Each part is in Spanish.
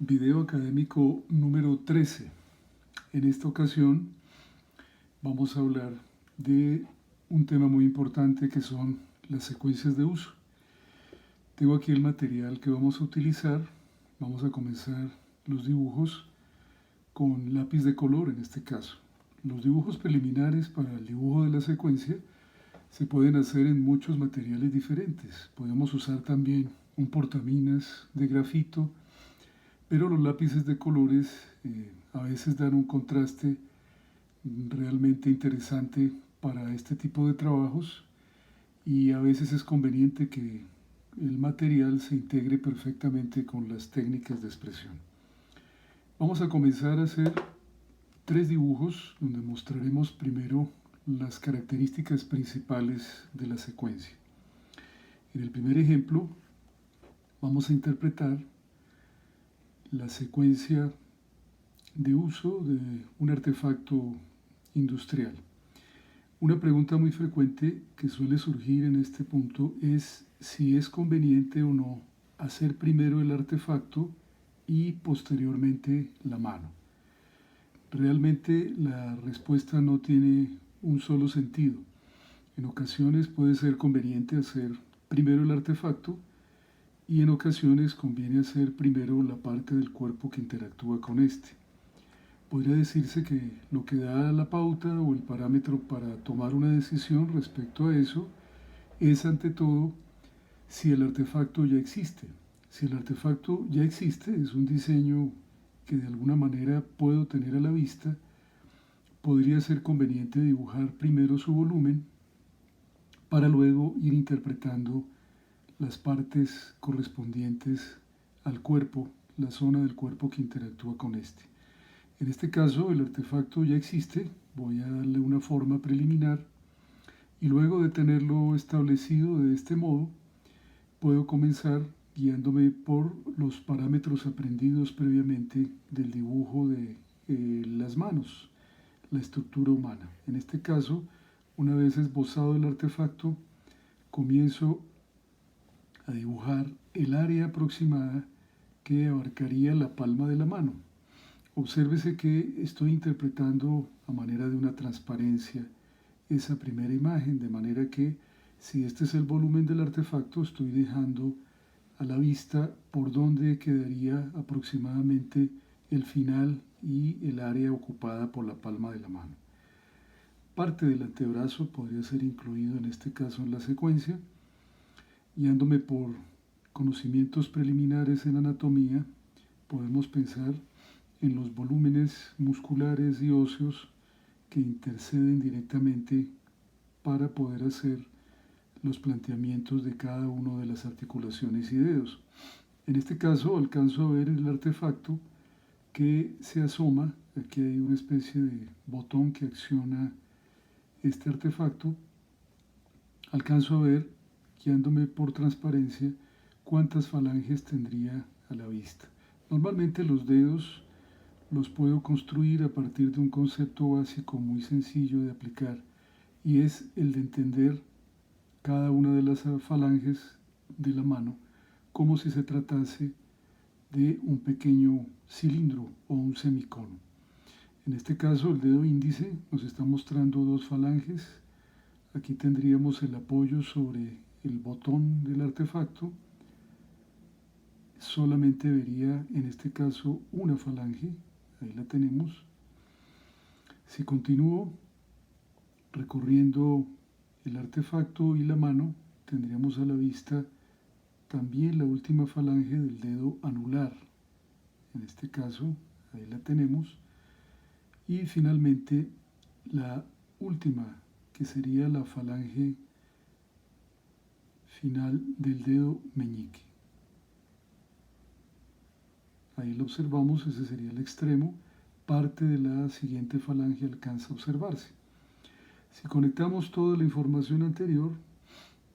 Video académico número 13. En esta ocasión vamos a hablar de un tema muy importante que son las secuencias de uso. Tengo aquí el material que vamos a utilizar. Vamos a comenzar los dibujos con lápiz de color en este caso. Los dibujos preliminares para el dibujo de la secuencia se pueden hacer en muchos materiales diferentes. Podemos usar también un portaminas de grafito, pero los lápices de colores a veces dan un contraste realmente interesante para este tipo de trabajos y a veces es conveniente que el material se integre perfectamente con las técnicas de expresión. Vamos a comenzar a hacer 3 dibujos donde mostraremos primero las características principales de la secuencia. En el primer ejemplo vamos a interpretar la secuencia de uso de un artefacto industrial. Una pregunta muy frecuente que suele surgir en este punto es si es conveniente o no hacer primero el artefacto y posteriormente la mano. Realmente la respuesta no tiene un solo sentido. En ocasiones puede ser conveniente hacer primero el artefacto y en ocasiones conviene hacer primero la parte del cuerpo que interactúa con este. Podría decirse que lo que da la pauta o el parámetro para tomar una decisión respecto a eso es ante todo si el artefacto ya existe. Si el artefacto ya existe, es un diseño que de alguna manera puedo tener a la vista, podría ser conveniente dibujar primero su volumen para luego ir interpretando las partes correspondientes al cuerpo, la zona del cuerpo que interactúa con este. En este caso el artefacto ya existe, voy a darle una forma preliminar y luego de tenerlo establecido de este modo, puedo comenzar guiándome por los parámetros aprendidos previamente del dibujo de las manos, la estructura humana. En este caso, una vez esbozado el artefacto, comienzo a dibujar el área aproximada que abarcaría la palma de la mano. Obsérvese que estoy interpretando a manera de una transparencia esa primera imagen, de manera que si este es el volumen del artefacto, estoy dejando a la vista por dónde quedaría aproximadamente el final y el área ocupada por la palma de la mano. Parte del antebrazo podría ser incluido en este caso en la secuencia, guiándome por conocimientos preliminares en anatomía, podemos pensar en los volúmenes musculares y óseos que interceden directamente para poder hacer los planteamientos de cada una de las articulaciones y dedos. En este caso alcanzo a ver el artefacto que se asoma. Aquí hay una especie de botón que acciona este artefacto. Alcanzo a ver, guiándome por transparencia, cuántas falanges tendría a la vista. Normalmente los dedos los puedo construir a partir de un concepto básico muy sencillo de aplicar y es el de entender cada una de las falanges de la mano como si se tratase de un pequeño cilindro o un semicono. En este caso el dedo índice nos está mostrando 2 falanges. Aquí tendríamos el apoyo sobre el botón del artefacto. Solamente vería en este caso una falange, ahí la tenemos. Si continúo recorriendo el artefacto y la mano, tendríamos a la vista también la última falange del dedo anular. En este caso, ahí la tenemos. Y finalmente la última, que sería la falange final del dedo meñique. Ahí lo observamos, ese sería el extremo. Parte de la siguiente falange alcanza a observarse. Si conectamos toda la información anterior,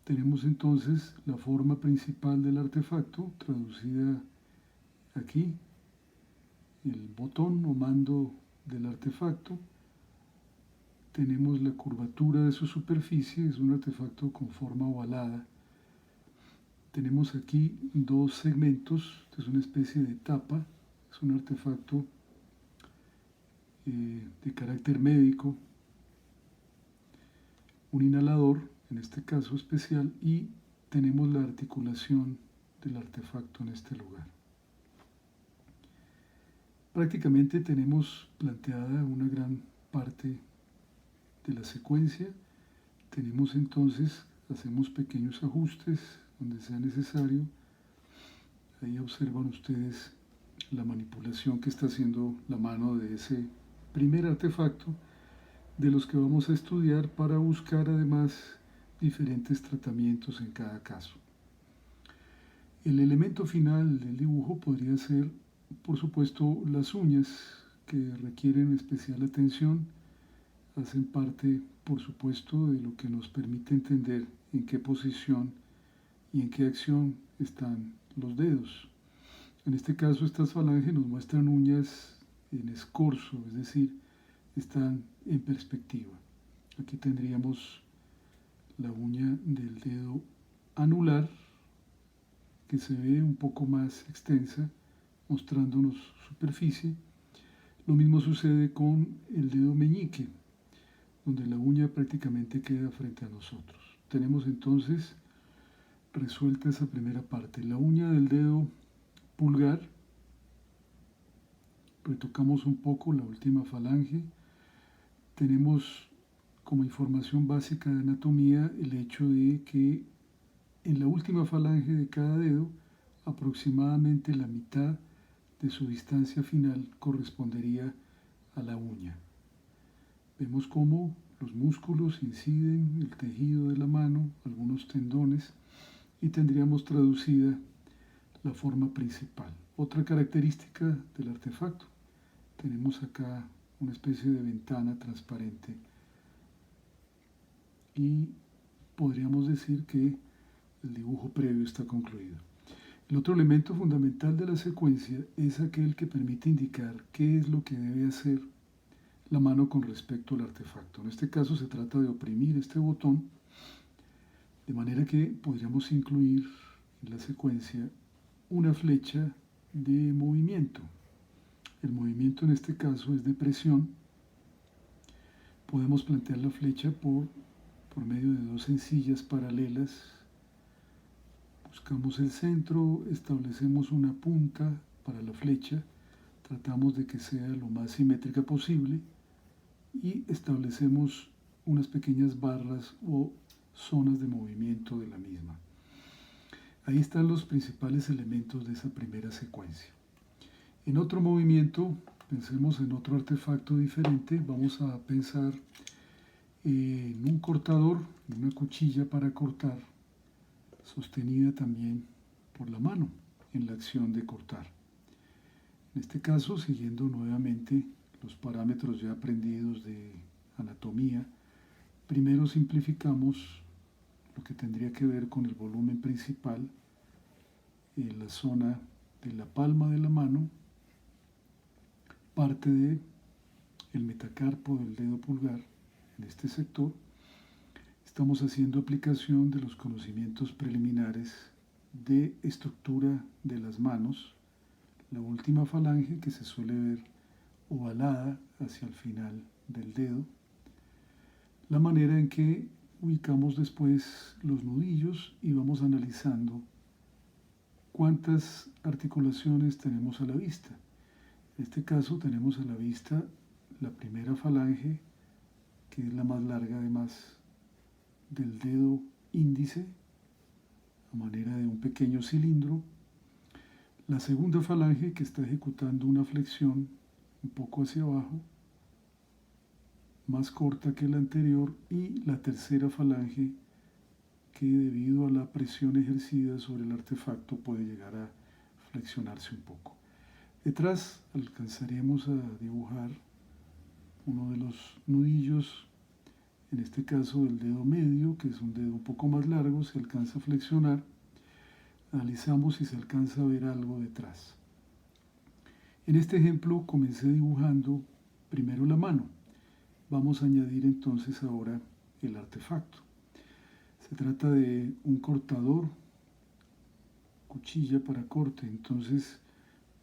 tenemos entonces la forma principal del artefacto, traducida aquí, el botón o mando del artefacto. Tenemos la curvatura de su superficie, es un artefacto con forma ovalada. Tenemos aquí 2 segmentos, esta es una especie de tapa Es un artefacto de carácter médico, un inhalador, en este caso especial, y tenemos la articulación del artefacto en este lugar. Prácticamente tenemos planteada una gran parte de la secuencia. Tenemos entonces, hacemos pequeños ajustes donde sea necesario. Ahí observan ustedes la manipulación que está haciendo la mano de ese primer artefacto, de los que vamos a estudiar para buscar además diferentes tratamientos en cada caso. El elemento final del dibujo podría ser, por supuesto, las uñas, que requieren especial atención, hacen parte, por supuesto, de lo que nos permite entender en qué posición y en qué acción están los dedos. En este caso, estas falanges nos muestran uñas en escorzo, es decir, están en perspectiva. Aquí tendríamos la uña del dedo anular, que se ve un poco más extensa, mostrándonos superficie. Lo mismo sucede con el dedo meñique, donde la uña prácticamente queda frente a nosotros. Tenemos entonces resuelta esa primera parte. La uña del dedo pulgar, retocamos un poco la última falange. Tenemos como información básica de anatomía el hecho de que en la última falange de cada dedo, aproximadamente la mitad de su distancia final correspondería a la uña. Vemos cómo los músculos inciden el tejido de la mano, algunos tendones, y tendríamos traducida la forma principal. Otra característica del artefacto, tenemos acá una especie de ventana transparente y podríamos decir que el dibujo previo está concluido. El otro elemento fundamental de la secuencia es aquel que permite indicar qué es lo que debe hacer la mano con respecto al artefacto. En este caso se trata de oprimir este botón, de manera que podríamos incluir en la secuencia una flecha de movimiento. El movimiento en este caso es de presión. Podemos plantear la flecha por medio de dos sencillas paralelas. Buscamos el centro, establecemos una punta para la flecha, tratamos de que sea lo más simétrica posible y establecemos unas pequeñas barras o zonas de movimiento de la misma. Ahí están los principales elementos de esa primera secuencia. En otro movimiento, pensemos en otro artefacto diferente, vamos a pensar en un cortador, una cuchilla para cortar, sostenida también por la mano en la acción de cortar. En este caso, siguiendo nuevamente los parámetros ya aprendidos de anatomía, primero simplificamos lo que tendría que ver con el volumen principal en la zona de la palma de la mano, parte del metacarpo del dedo pulgar en este sector. Estamos haciendo aplicación de los conocimientos preliminares de estructura de las manos, la última falange que se suele ver ovalada hacia el final del dedo, la manera en que ubicamos después los nudillos y vamos analizando cuántas articulaciones tenemos a la vista. En este caso tenemos a la vista la primera falange, que es la más larga además del dedo índice, a manera de un pequeño cilindro. La segunda falange, que está ejecutando una flexión un poco hacia abajo, más corta que la anterior, y la tercera falange, que debido a la presión ejercida sobre el artefacto puede llegar a flexionarse un poco. Detrás alcanzaremos a dibujar uno de los nudillos, en este caso del dedo medio, que es un dedo un poco más largo, se alcanza a flexionar. Analizamos si se alcanza a ver algo detrás. En este ejemplo comencé dibujando primero la mano. Vamos a añadir entonces ahora el artefacto. Se trata de un cortador, cuchilla para corte. Entonces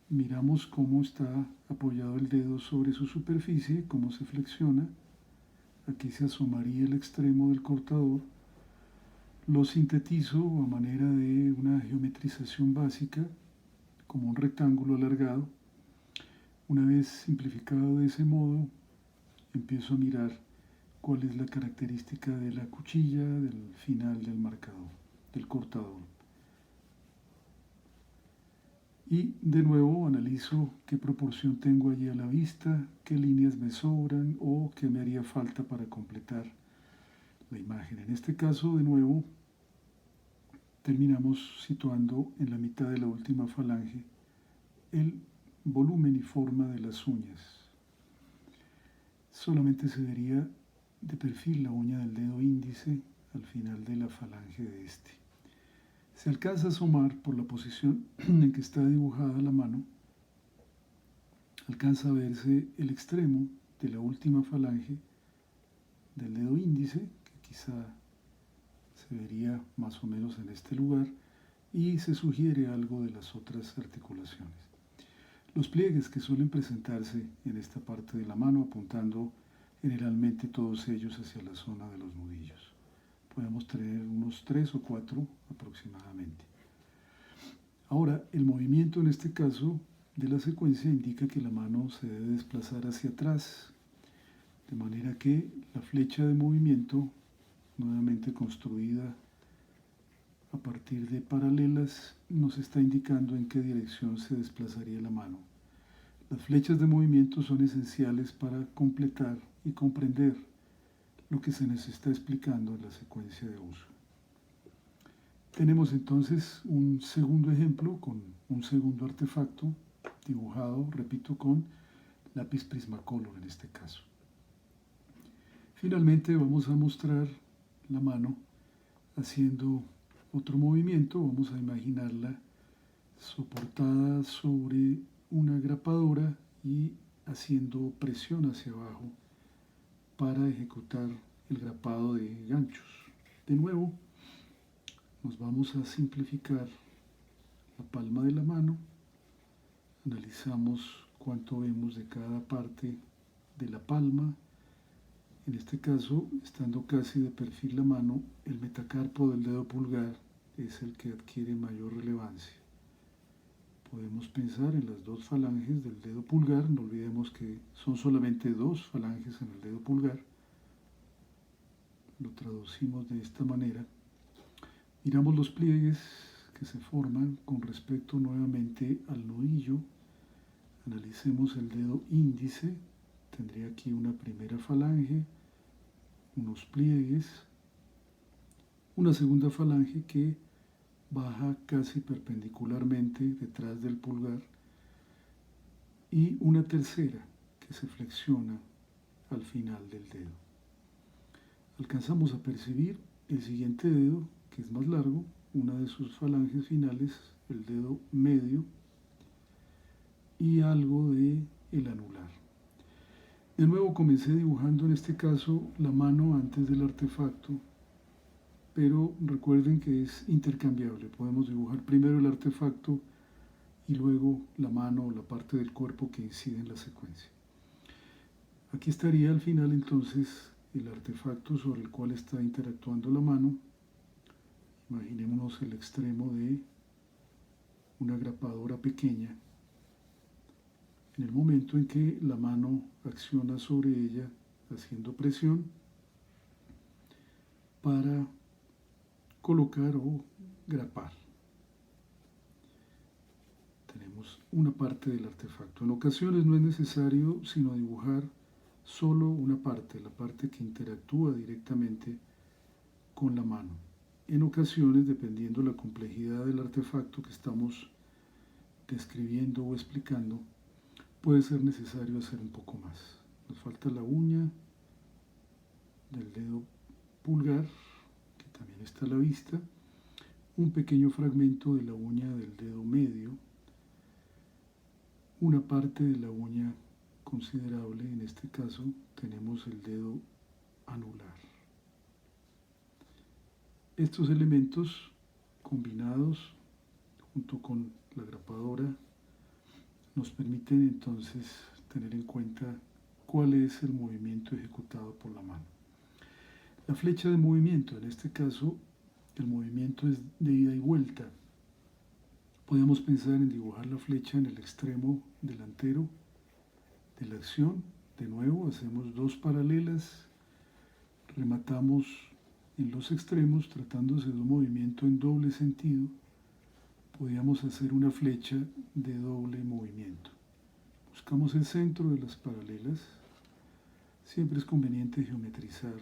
miramos cómo está apoyado el dedo sobre su superficie, cómo se flexiona. Aquí se asomaría el extremo del cortador. Lo sintetizo a manera de una geometrización básica, como un rectángulo alargado. Una vez simplificado de ese modo, empiezo a mirar cuál es la característica de la cuchilla del final del marcador, del cortador. Y de nuevo analizo qué proporción tengo allí a la vista, qué líneas me sobran o qué me haría falta para completar la imagen. En este caso, de nuevo, terminamos situando en la mitad de la última falange el volumen y forma de las uñas. Solamente se vería de perfil la uña del dedo índice al final de la falange de este. Se alcanza a asomar por la posición en que está dibujada la mano, alcanza a verse el extremo de la última falange del dedo índice, que quizá se vería más o menos en este lugar, y se sugiere algo de las otras articulaciones. Los pliegues que suelen presentarse en esta parte de la mano, apuntando generalmente todos ellos hacia la zona de los nudillos. Podemos tener unos 3 o 4 aproximadamente. Ahora, el movimiento en este caso de la secuencia indica que la mano se debe desplazar hacia atrás, de manera que la flecha de movimiento, nuevamente construida a partir de paralelas, nos está indicando en qué dirección se desplazaría la mano. Las flechas de movimiento son esenciales para completar y comprender lo que se nos está explicando en la secuencia de uso. Tenemos entonces un segundo ejemplo con un segundo artefacto dibujado, repito, con lápiz Prismacolor en este caso. Finalmente vamos a mostrar la mano haciendo otro movimiento. Vamos a imaginarla soportada sobre una grapadora y haciendo presión hacia abajo para ejecutar el grapado de ganchos. De nuevo, nos vamos a simplificar la palma de la mano, analizamos cuánto vemos de cada parte de la palma. En este caso, estando casi de perfil la mano, el metacarpo del dedo pulgar es el que adquiere mayor relevancia. Podemos pensar en las dos falanges del dedo pulgar, no olvidemos que son solamente dos falanges en el dedo pulgar. Lo traducimos de esta manera. Miramos los pliegues que se forman con respecto nuevamente al nudillo. Analicemos el dedo índice. Tendría aquí una primera falange, unos pliegues, una segunda falange que baja casi perpendicularmente detrás del pulgar y una tercera que se flexiona al final del dedo. Alcanzamos a percibir el siguiente dedo, que es más largo, una de sus falanges finales, el dedo medio, y algo de el anular. De nuevo comencé dibujando en este caso la mano antes del artefacto, pero recuerden que es intercambiable. Podemos dibujar primero el artefacto y luego la mano o la parte del cuerpo que incide en la secuencia. Aquí estaría al final entonces el artefacto sobre el cual está interactuando la mano. Imaginémonos el extremo de una grapadora pequeña. En el momento en que la mano acciona sobre ella haciendo presión para colocar o grapar. Tenemos una parte del artefacto. En ocasiones no es necesario sino dibujar solo una parte, la parte que interactúa directamente con la mano. En ocasiones, dependiendo de la complejidad del artefacto que estamos describiendo o explicando, puede ser necesario hacer un poco más. Nos falta la uña del dedo pulgar, que también está a la vista, un pequeño fragmento de la uña del dedo medio, una parte de la uña considerable, en este caso tenemos el dedo anular. Estos elementos combinados junto con la grapadora nos permiten entonces tener en cuenta cuál es el movimiento ejecutado por la mano. La flecha de movimiento, en este caso, el movimiento es de ida y vuelta. Podemos pensar en dibujar la flecha en el extremo delantero de la acción. De nuevo, hacemos dos paralelas, rematamos en los extremos, tratándose de un movimiento en doble sentido. Podríamos hacer una flecha de doble movimiento. Buscamos el centro de las paralelas. Siempre es conveniente geometrizar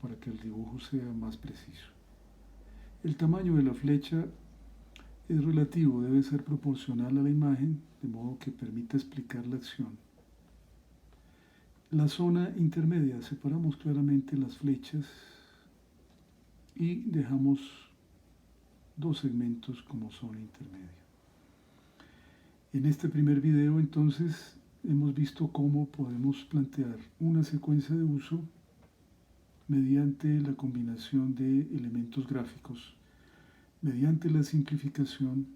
para que el dibujo sea más preciso. El tamaño de la flecha es relativo, debe ser proporcional a la imagen, de modo que permita explicar la acción. La zona intermedia, separamos claramente las flechas y dejamos dos segmentos como zona intermedia. En este primer video entonces hemos visto cómo podemos plantear una secuencia de uso mediante la combinación de elementos gráficos, mediante la simplificación,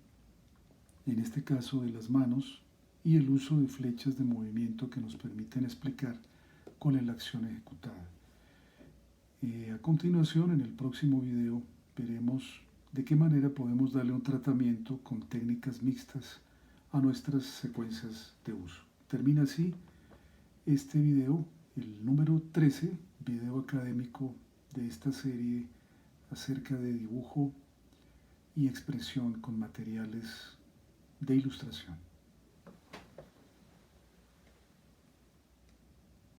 en este caso de las manos, y el uso de flechas de movimiento que nos permiten explicar cuál es la acción ejecutada. A continuación, en el próximo video, veremos de qué manera podemos darle un tratamiento con técnicas mixtas a nuestras secuencias de uso. Termina así este video, el número 13, video académico de esta serie acerca de dibujo y expresión con materiales de ilustración.